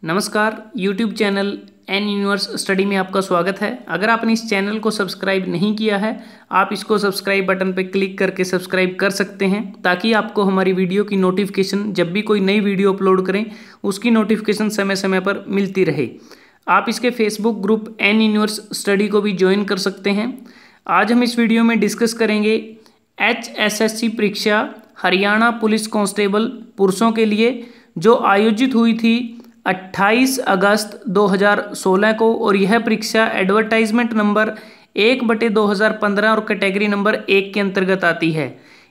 नमस्कार, YouTube channel N universe study में आपका स्वागत है। अगर आपने इस चैनल को सब्सक्राइब नहीं किया है, आप इसको सब्सक्राइब बटन पर क्लिक करके सब्सक्राइब कर सकते हैं ताकि आपको हमारी वीडियो की नोटिफिकेशन जब भी कोई नई वीडियो अपलोड करें उसकी नोटिफिकेशन समय समय पर मिलती रहे। आप इसके Facebook group N universe study को भी ज्वाइन कर सकते हैं। आज हम इस वीडियो में डिस्कस करेंगे HSSC परीक्षा हरियाणा पुलिस कांस्टेबल पुरुषों के लिए जो आयोजित हुई थी 28 अगस्त 2016 को, और यह परीक्षा एडवर्टाइजमेंट नंबर 1/2015 और कैटेगरी नंबर 1 के अंतर्गत आती है।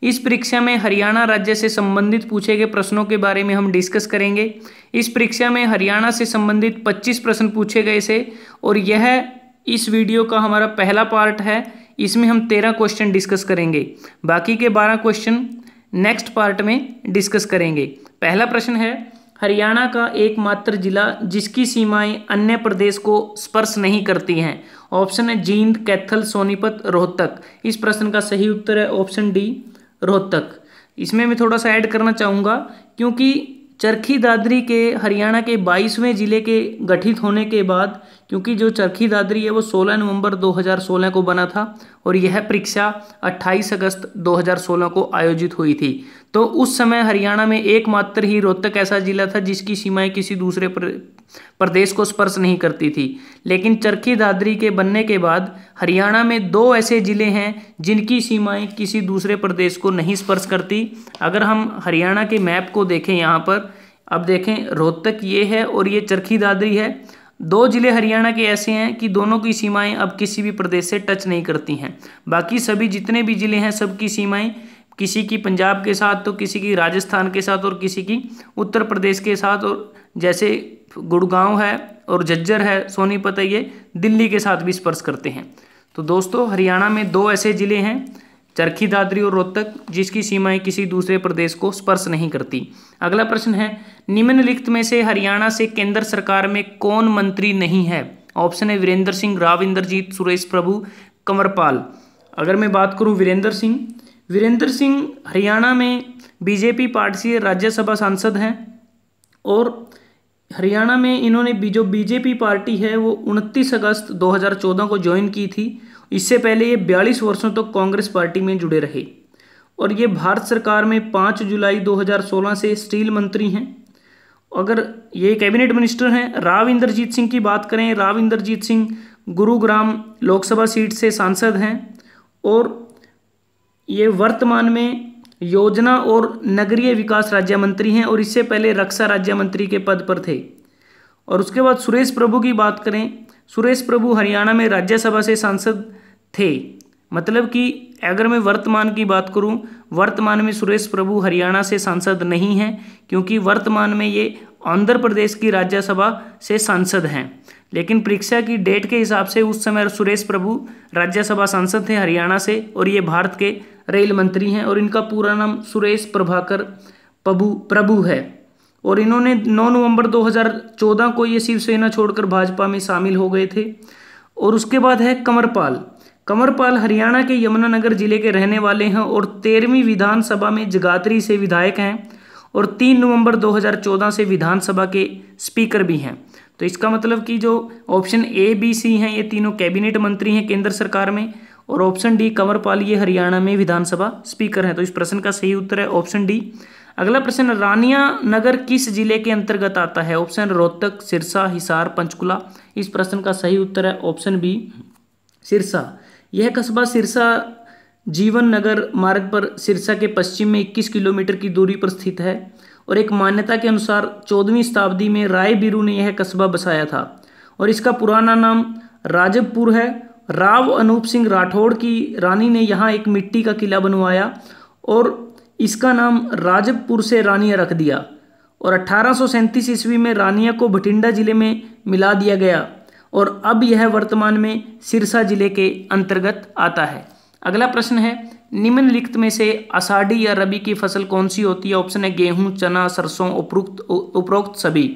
इस परीक्षा में हरियाणा राज्य से संबंधित पूछे गए प्रश्नों के बारे में हम डिस्कस करेंगे। इस परीक्षा में हरियाणा से संबंधित 25 प्रश्न पूछे गए थे और यह इस वीडियो का हमारा पहला पार्ट है। इसमें हम 13 क्वेश्चन डिस्कस करेंगे, बाकी के 12 क्वेश्चन नेक्स्ट पार्ट में डिस्कस करेंगे। पहला प्रश्न है, हरियाणा का एकमात्र जिला जिसकी सीमाएं अन्य प्रदेश को स्पर्श नहीं करती हैं। ऑप्शन है जींद, कैथल, सोनीपत, रोहतक। इस प्रश्न का सही उत्तर है ऑप्शन डी, रोहतक। इसमें मैं थोड़ा सा ऐड करना चाहूँगा, क्योंकि चरखी दादरी के हरियाणा के 22वें जिले के गठित होने के बाद, क्योंकि जो चरखी दादरी है वो 16 नवंबर 2016 को बना था और यह परीक्षा 28 अगस्त 2016 को आयोजित हुई थी। तो उस समय हरियाणा में एकमात्र ही रोहतक ऐसा जिला था जिसकी सीमाएं किसी दूसरे प्रदेश को स्पर्श नहीं करती थी। लेकिन चरखी दादरी के बनने के बाद हरियाणा में 2 ऐसे जिले हैं जिनकी सीमाएं किसी दूसरे प्रदेश को नहीं स्पर्श करती। अगर हम हरियाणा के मैप को देखें, यहाँ पर अब देखें, रोहतक ये है और ये चरखी दादरी है। 2 जिले हरियाणा के ऐसे हैं कि दोनों की सीमाएं अब किसी भी प्रदेश से टच नहीं करती हैं। बाकी सभी जितने भी जिले हैं सबकी सीमाएं किसी की पंजाब के साथ, तो किसी की राजस्थान के साथ और किसी की उत्तर प्रदेश के साथ, और जैसे गुड़गांव है और झज्जर है, सोनीपत है, ये दिल्ली के साथ भी स्पर्श करते हैं। तो दोस्तों, हरियाणा में 2 ऐसे जिले हैं, चरखी दादरी और रोहतक, जिसकी सीमाएं किसी दूसरे प्रदेश को स्पर्श नहीं करती। अगला प्रश्न है, निम्नलिखित में से हरियाणा से केंद्र सरकार में कौन मंत्री नहीं है। ऑप्शन है वीरेंद्र सिंह, राव इंद्रजीत, सुरेश प्रभु, कंवरपाल। अगर मैं बात करूं वीरेंद्र सिंह हरियाणा में बीजेपी पार्टी से राज्यसभा सांसद हैं और हरियाणा में इन्होंने जो बीजेपी पार्टी है वो 29 अगस्त 2014 को ज्वाइन की थी। इससे पहले ये 42 वर्षों तक कांग्रेस पार्टी में जुड़े रहे और ये भारत सरकार में 5 जुलाई 2016 से स्टील मंत्री हैं। अगर ये कैबिनेट मिनिस्टर हैं। राव इंद्रजीत सिंह की बात करें, राव इंद्रजीत सिंह गुरुग्राम लोकसभा सीट से सांसद हैं और ये वर्तमान में योजना और नगरीय विकास राज्य मंत्री हैं और इससे पहले रक्षा राज्य मंत्री के पद पर थे। और उसके बाद सुरेश प्रभु की बात करें, सुरेश प्रभु हरियाणा में राज्यसभा से सांसद थे। मतलब कि अगर मैं वर्तमान की बात करूं, वर्तमान में सुरेश प्रभु हरियाणा से सांसद नहीं हैं, क्योंकि वर्तमान में ये आंध्र प्रदेश की राज्यसभा से सांसद हैं। लेकिन परीक्षा की डेट के हिसाब से उस समय सुरेश प्रभु राज्यसभा सांसद थे हरियाणा से और ये भारत के रेल मंत्री हैं और इनका पूरा नाम सुरेश प्रभाकर प्रभु है। और इन्होंने 9 नवंबर 2014 को ये शिवसेना छोड़कर भाजपा में शामिल हो गए थे। और उसके बाद है कंवरपाल हरियाणा के यमुनानगर जिले के रहने वाले हैं और 13वीं विधानसभा में जगाधरी से विधायक हैं और 3 नवंबर 2014 से विधानसभा के स्पीकर भी हैं। तो इसका मतलब कि जो ऑप्शन ए, बी, सी हैं ये तीनों कैबिनेट मंत्री हैं केंद्र सरकार में, और ऑप्शन डी कंवरपाल ये हरियाणा में विधानसभा स्पीकर हैं। तो इस प्रश्न का सही उत्तर है ऑप्शन डी। अगला प्रश्न, रानिया नगर किस जिले के अंतर्गत आता है। ऑप्शन रोहतक, सिरसा, हिसार, पंचकुला। इस प्रश्न का सही उत्तर है ऑप्शन बी, सिरसा। यह कस्बा सिरसा जीवन नगर मार्ग पर सिरसा के पश्चिम में 21 किलोमीटर की दूरी पर स्थित है और एक मान्यता के अनुसार 14वीं शताब्दी में राय बिरू ने यह कस्बा बसाया था और इसका पुराना नाम राजबपुर है। राव अनूप सिंह राठौड़ की रानी ने यहाँ एक मिट्टी का किला बनवाया और इसका नाम राजबपुर से रानिया रख दिया और 1837 ईस्वी में रानिया को भटिंडा जिले में मिला दिया गया और अब यह वर्तमान में सिरसा जिले के अंतर्गत आता है। अगला प्रश्न है, निम्नलिखित में से आषाढ़ी या रबी की फसल कौन सी होती है। ऑप्शन है गेहूं, चना, सरसों, उपरोक्त सभी।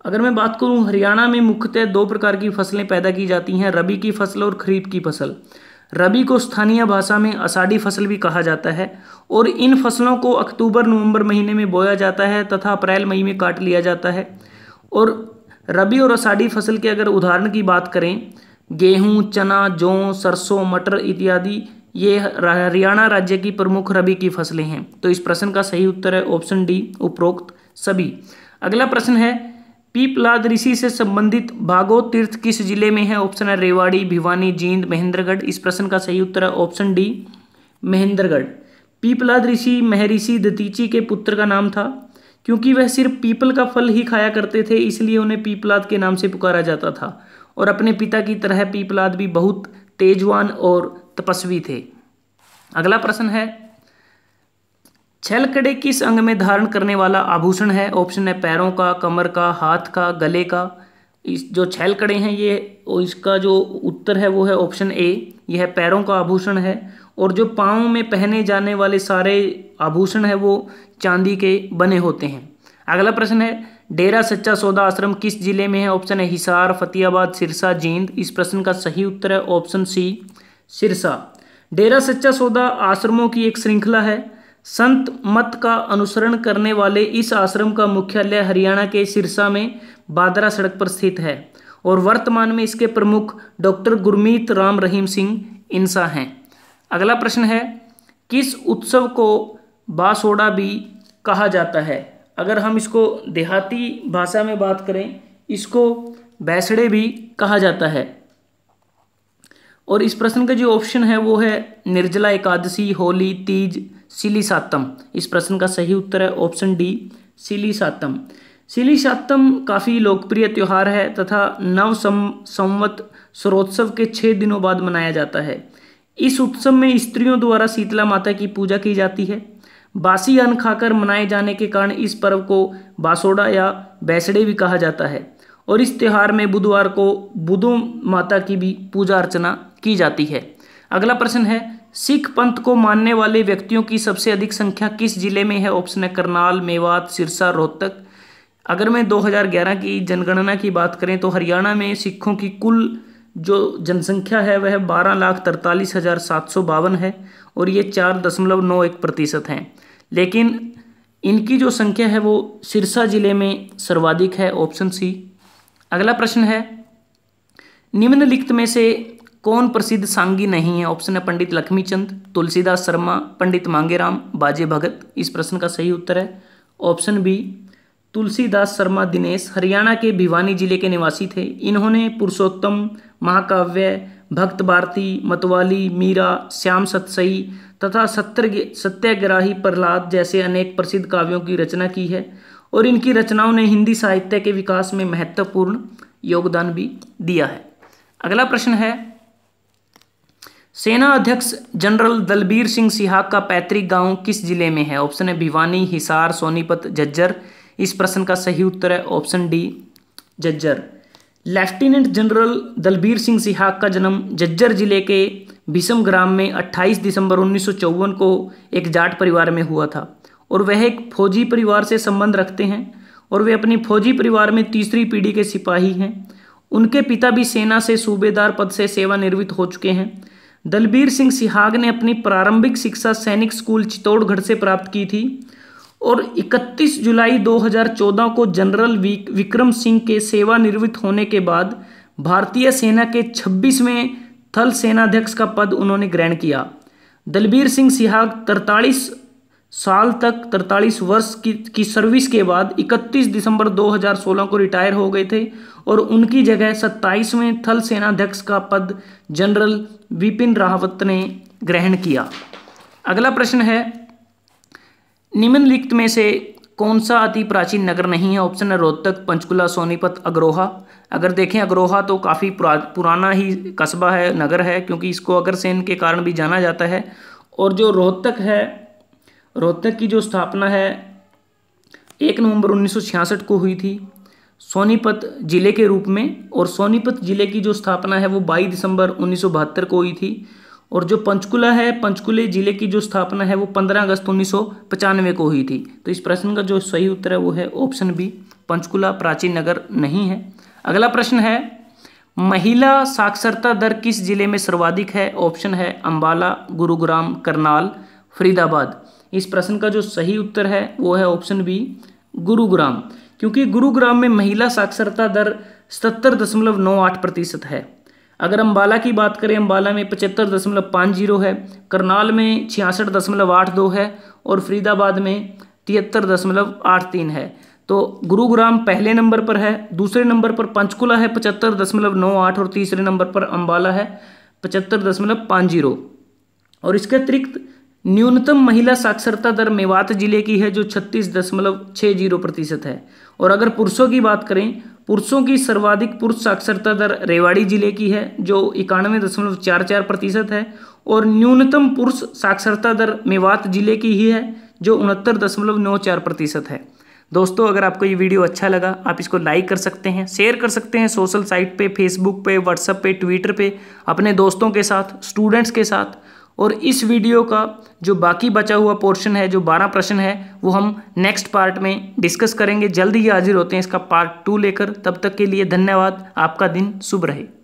अगर मैं बात करूं, हरियाणा में मुख्यतः 2 प्रकार की फसलें पैदा की जाती हैं, रबी की फसल और खरीफ की फसल। रबी को स्थानीय भाषा में आषाढ़ी फसल भी कहा जाता है और इन फसलों को अक्टूबर नवंबर महीने में बोया जाता है तथा अप्रैल मई में काट लिया जाता है। और रबी और आषाढ़ी फसल के अगर उदाहरण की बात करें, गेहूं, चना, जौ, सरसों, मटर इत्यादि ये हरियाणा राज्य की प्रमुख रबी की फसलें हैं। तो इस प्रश्न का सही उत्तर है ऑप्शन डी, उपरोक्त सभी। अगला प्रश्न है, पीपलाद ऋषि से संबंधित भागवत तीर्थ किस जिले में है? ऑप्शन है रेवाड़ी, भिवानी, जींद, महेंद्रगढ़। इस प्रश्न का सही उत्तर है ऑप्शन डी, महेंद्रगढ़। पीपलाद ऋषि महर्षि दधीचि के पुत्र का नाम था। क्योंकि वह सिर्फ पीपल का फल ही खाया करते थे, इसलिए उन्हें पीपलाद के नाम से पुकारा जाता था। और अपने पिता की तरह पीपलाद भी बहुत तेजवान और तपस्वी थे। अगला प्रश्न है, छलकड़े किस अंग में धारण करने वाला आभूषण है? ऑप्शन है पैरों का, कमर का, हाथ का, गले का। इस जो छलकड़े हैं ये, इसका जो उत्तर है वो है ऑप्शन ए, यह पैरों का आभूषण है। और जो पाँव में पहने जाने वाले सारे आभूषण है वो चांदी के बने होते हैं। अगला प्रश्न है, डेरा सच्चा सौदा आश्रम किस जिले में है? ऑप्शन है हिसार, फतेहाबाद, सिरसा, जींद। इस प्रश्न का सही उत्तर है ऑप्शन सी, सिरसा। डेरा सच्चा सौदा आश्रमों की एक श्रृंखला है। संत मत का अनुसरण करने वाले इस आश्रम का मुख्यालय हरियाणा के सिरसा में बादरा सड़क पर स्थित है। और वर्तमान में इसके प्रमुख डॉक्टर गुरमीत राम रहीम सिंह इंसा हैं। अगला प्रश्न है, किस उत्सव को बासोड़ा भी कहा जाता है? अगर हम इसको देहाती भाषा में बात करें, इसको बैसड़े भी कहा जाता है। और इस प्रश्न का जो ऑप्शन है वो है निर्जला एकादशी, होली, तीज, सिली सातम। इस प्रश्न का सही उत्तर है ऑप्शन डी, सिली सातम। सिली सातम काफ़ी लोकप्रिय त्यौहार है तथा नव संवत स्रोत्सव के 6 दिनों बाद मनाया जाता है। इस उत्सव में स्त्रियों द्वारा शीतला माता की पूजा की जाती है। बासी अन्न खाकर मनाए जाने के कारण इस पर्व को बासोड़ा या बैसड़े भी कहा जाता है। और इस त्यौहार में बुधवार को बुधो माता की भी पूजा अर्चना की जाती है। अगला प्रश्न है, सिख पंथ को मानने वाले व्यक्तियों की सबसे अधिक संख्या किस जिले में है? ऑप्शन है करनाल, मेवात, सिरसा, रोहतक। अगर मैं 2011 की जनगणना की बात करें तो हरियाणा में सिखों की कुल जो जनसंख्या है वह 12,43,752 है और ये 4.91% हैं। लेकिन इनकी जो संख्या है वो सिरसा जिले में सर्वाधिक है, ऑप्शन सी। अगला प्रश्न है, निम्नलिखित में से कौन प्रसिद्ध सांगी नहीं है? ऑप्शन है पंडित लक्ष्मीचंद, तुलसीदास शर्मा, पंडित मांगेराम, बाजे भगत। इस प्रश्न का सही उत्तर है ऑप्शन बी, तुलसीदास शर्मा दिनेश। हरियाणा के भिवानी जिले के निवासी थे। इन्होंने पुरुषोत्तम, महाकाव्य, भक्त भारती, मतवाली, मीरा, श्याम सतसई तथा सत्याग्रही प्रहलाद जैसे अनेक प्रसिद्ध काव्यों की रचना की है। और इनकी रचनाओं ने हिंदी साहित्य के विकास में महत्वपूर्ण योगदान भी दिया है। अगला प्रश्न है, सेना अध्यक्ष जनरल दलबीर सिंह सिहाग का पैतृक गांव किस जिले में है? ऑप्शन है भिवानी, हिसार, सोनीपत, झज्जर। इस प्रश्न का सही उत्तर है option D, Jhajjar. Lieutenant general Dalbir Singh Sihag का जन्म झज्जर जिले के भीषम ग्राम में 28 दिसंबर 1954 को एक जाट परिवार में हुआ था। और वह एक फौजी परिवार से संबंध रखते हैं और वे अपनी फौजी परिवार में तीसरी पीढ़ी के सिपाही हैं। उनके पिता भी सेना से सूबेदार पद से सेवानिवृत्त हो चुके हैं। दलबीर सिंह सिहाग ने अपनी प्रारंभिक शिक्षा सैनिक स्कूल चित्तौड़गढ़ से प्राप्त की थी और 31 जुलाई 2014 को जनरल विक्रम सिंह के सेवानिवृत्त होने के बाद भारतीय सेना के 26वें थल सेनाध्यक्ष का पद उन्होंने ग्रहण किया। दलबीर सिंह सिहाग 43 वर्ष की सर्विस के बाद 31 दिसंबर 2016 को रिटायर हो गए थे और उनकी जगह 27वें थल सेनाध्यक्ष का पद जनरल विपिन रावत ने ग्रहण किया। अगला प्रश्न है, निम्नलिखित में से कौन सा अति प्राचीन नगर नहीं है? ऑप्शन है रोहतक, पंचकुला, सोनीपत, अग्रोहा। अगर देखें अग्रोहा तो काफ़ी पुराना ही कस्बा है, नगर है, क्योंकि इसको अग्रसेन के कारण भी जाना जाता है। और जो रोहतक है, रोहतक की जो स्थापना है 1 नवंबर 1966 को हुई थी सोनीपत जिले के रूप में। और सोनीपत जिले की जो स्थापना है वो 22 दिसंबर 1972 को हुई थी। और जो पंचकुला है, पंचकुले जिले की जो स्थापना है वो 15 अगस्त 1995 को हुई थी। तो इस प्रश्न का जो सही उत्तर है वो है ऑप्शन बी, पंचकुला प्राचीन नगर नहीं है। अगला प्रश्न है, महिला साक्षरता दर किस जिले में सर्वाधिक है? ऑप्शन है अंबाला, गुरुग्राम, करनाल, फरीदाबाद। इस प्रश्न का जो सही उत्तर है वो है ऑप्शन बी, गुरुग्राम। क्योंकि गुरुग्राम में महिला साक्षरता दर 77.98% है। अगर अम्बाला की बात करें, अम्बाला में 75.50 है, करनाल में 66.82 है और फरीदाबाद में 73.83 है। तो गुरुग्राम पहले नंबर पर है। दूसरे नंबर पर पंचकुला है 75.98 और तीसरे नंबर पर अम्बाला है 75.50। और इसके अतिरिक्त न्यूनतम महिला साक्षरता दर मेवात जिले की है जो 36.60% है। और अगर पुरुषों की बात करें, पुरुषों की सर्वाधिक पुरुष साक्षरता दर रेवाड़ी जिले की है जो 91.44% है। और न्यूनतम पुरुष साक्षरता दर मेवात जिले की ही है जो 69.94% है। दोस्तों, अगर आपको ये वीडियो अच्छा लगा, आप इसको लाइक कर सकते हैं, शेयर कर सकते हैं सोशल साइट पे, फेसबुक पे, व्हाट्सएप पे, ट्विटर पे, अपने दोस्तों के साथ, स्टूडेंट्स के साथ। और इस वीडियो का जो बाकी बचा हुआ पोर्शन है, जो 12 प्रश्न है, वो हम नेक्स्ट पार्ट में डिस्कस करेंगे। जल्दी ही हाजिर होते हैं इसका पार्ट 2 लेकर। तब तक के लिए धन्यवाद। आपका दिन शुभ रहे।